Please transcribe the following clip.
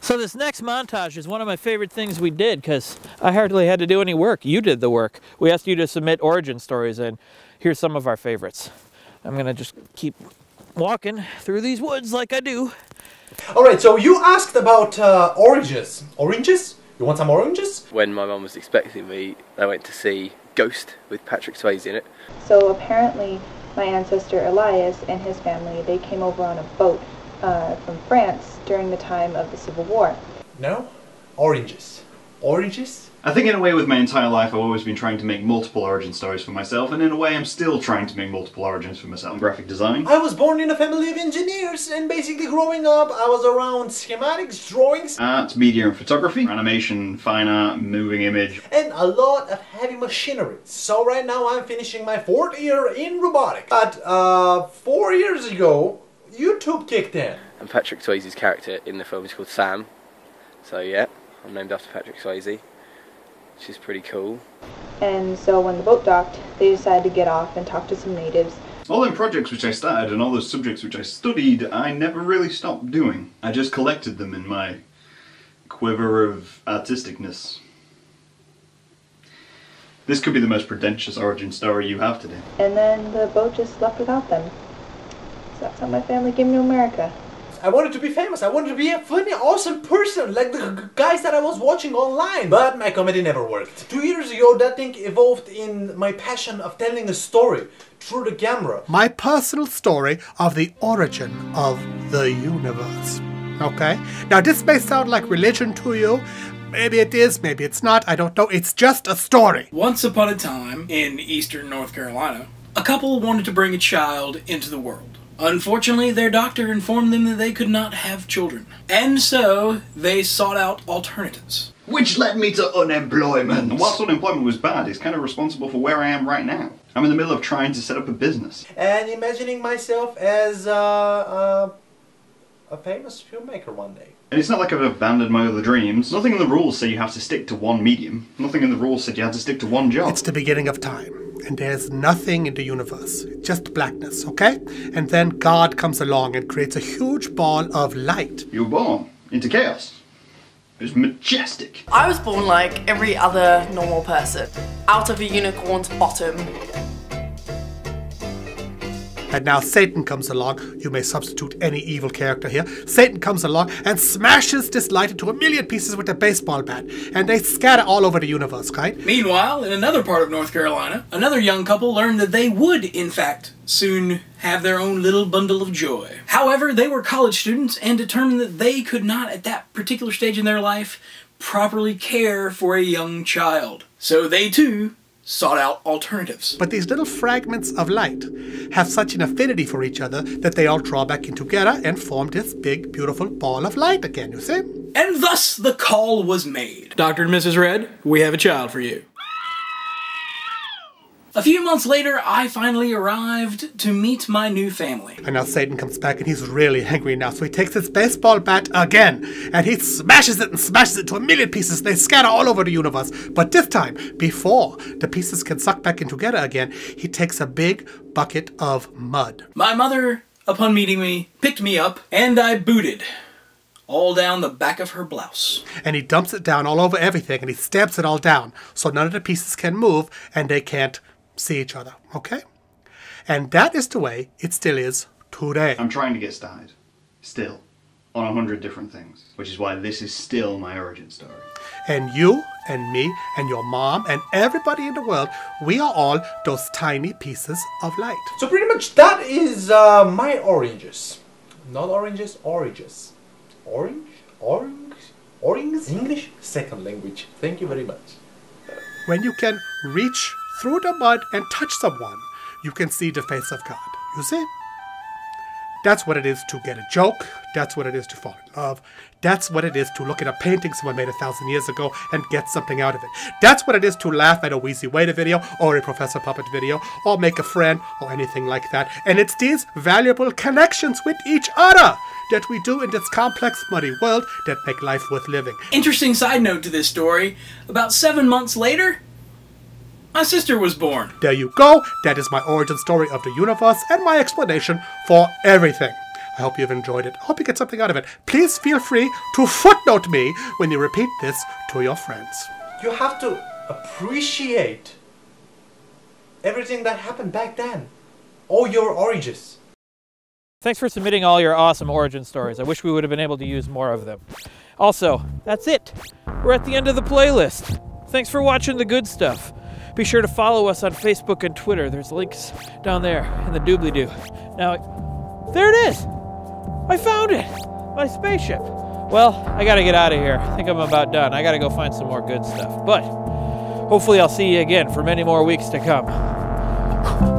So this next montage is one of my favorite things we did because I hardly had to do any work. You did the work. We asked you to submit origin stories, and here's some of our favorites. I'm gonna just keep walking through these woods like I do. Alright, so you asked about oranges. Oranges? You want some oranges? When my mum was expecting me, I went to see Ghost with Patrick Swayze in it. So apparently my ancestor Elias and his family, they came over on a boat from France during the time of the Civil War. No? Oranges. Oranges? I think in a way with my entire life I've always been trying to make multiple origin stories for myself, and in a way I'm still trying to make multiple origins for myself. Graphic design. I was born in a family of engineers, and basically growing up I was around schematics, drawings, Art, media and photography, animation, fine art, moving image, and a lot of heavy machinery. So right now I'm finishing my 4th year in robotics. But 4 years ago, YouTube kicked in. And Patrick Swayze's character in the film is called Sam. So yeah, I'm named after Patrick Swayze, which is pretty cool. And so when the boat docked, they decided to get off and talk to some natives. All them projects which I started and all those subjects which I studied, I never really stopped doing. I just collected them in my quiver of artisticness. This could be the most pretentious origin story you have today. And then the boat just left without them. So that's how my family came to America. I wanted to be famous. I wanted to be a funny, awesome person like the guys that I was watching online. But my comedy never worked. 2 years ago, that thing evolved in my passion of telling a story through the camera. My personal story of the origin of the universe. Okay? Now this may sound like religion to you. Maybe it is, maybe it's not, I don't know. It's just a story. Once upon a time, in eastern North Carolina, a couple wanted to bring a child into the world. Unfortunately, their doctor informed them that they could not have children. And so, they sought out alternatives. Which led me to unemployment. And whilst unemployment was bad, it's kind of responsible for where I am right now. I'm in the middle of trying to set up a business. And imagining myself as a famous filmmaker one day. And it's not like I've abandoned my other dreams. Nothing in the rules say you have to stick to one medium. Nothing in the rules said you had to stick to one job. It's the beginning of time. And there's nothing in the universe, just blackness, okay? And then God comes along and creates a huge ball of light. You were born into chaos. It was majestic. I was born like every other normal person, out of a unicorn's bottom. And now Satan comes along. You may substitute any evil character here. Satan comes along and smashes this light into a million pieces with a baseball bat. And they scatter all over the universe, right? Meanwhile, in another part of North Carolina, another young couple learned that they would, in fact, soon have their own little bundle of joy. However, they were college students and determined that they could not, at that particular stage in their life, properly care for a young child. So they, too, sought out alternatives. But these little fragments of light have such an affinity for each other that they all draw back in together and form this big, beautiful ball of light again, you see? And thus the call was made. Dr. and Mrs. Red, we have a child for you. A few months later, I finally arrived to meet my new family. And now Satan comes back and he's really angry now. So he takes his baseball bat again and he smashes it to a million pieces. They scatter all over the universe. But this time, before the pieces can suck back in together again, he takes a big bucket of mud. My mother, upon meeting me, picked me up and I booted all down the back of her blouse. And he dumps it down all over everything and he stamps it all down so none of the pieces can move and they can't see each other, okay? And that is the way it still is today. I'm trying to get started, still, on 100 different things, which is why this is still my origin story. And you and me and your mom and everybody in the world, we are all those tiny pieces of light. So pretty much that is my oranges. Not oranges, oranges. Orange? Orange? English? Second language. Thank you very much. When you can reach through the mud and touch someone, you can see the face of God. You see? That's what it is to get a joke. That's what it is to fall in love. That's what it is to look at a painting someone made 1,000 years ago and get something out of it. That's what it is to laugh at a Wheezy Waiter video or a Professor Puppet video or make a friend or anything like that. And it's these valuable connections with each other that we do in this complex, muddy world that make life worth living. Interesting side note to this story, about 7 months later, my sister was born. There you go. That is my origin story of the universe and my explanation for everything. I hope you've enjoyed it. I hope you get something out of it. Please feel free to footnote me when you repeat this to your friends. You have to appreciate everything that happened back then. All your origins. Thanks for submitting all your awesome origin stories. I wish we would have been able to use more of them. Also, that's it. We're at the end of the playlist. Thanks for watching the good stuff. Be sure to follow us on Facebook and Twitter. There's links down there in the doobly-doo. Now, there it is. I found it. My spaceship. Well, I gotta get out of here. I think I'm about done. I gotta go find some more good stuff. But hopefully I'll see you again for many more weeks to come.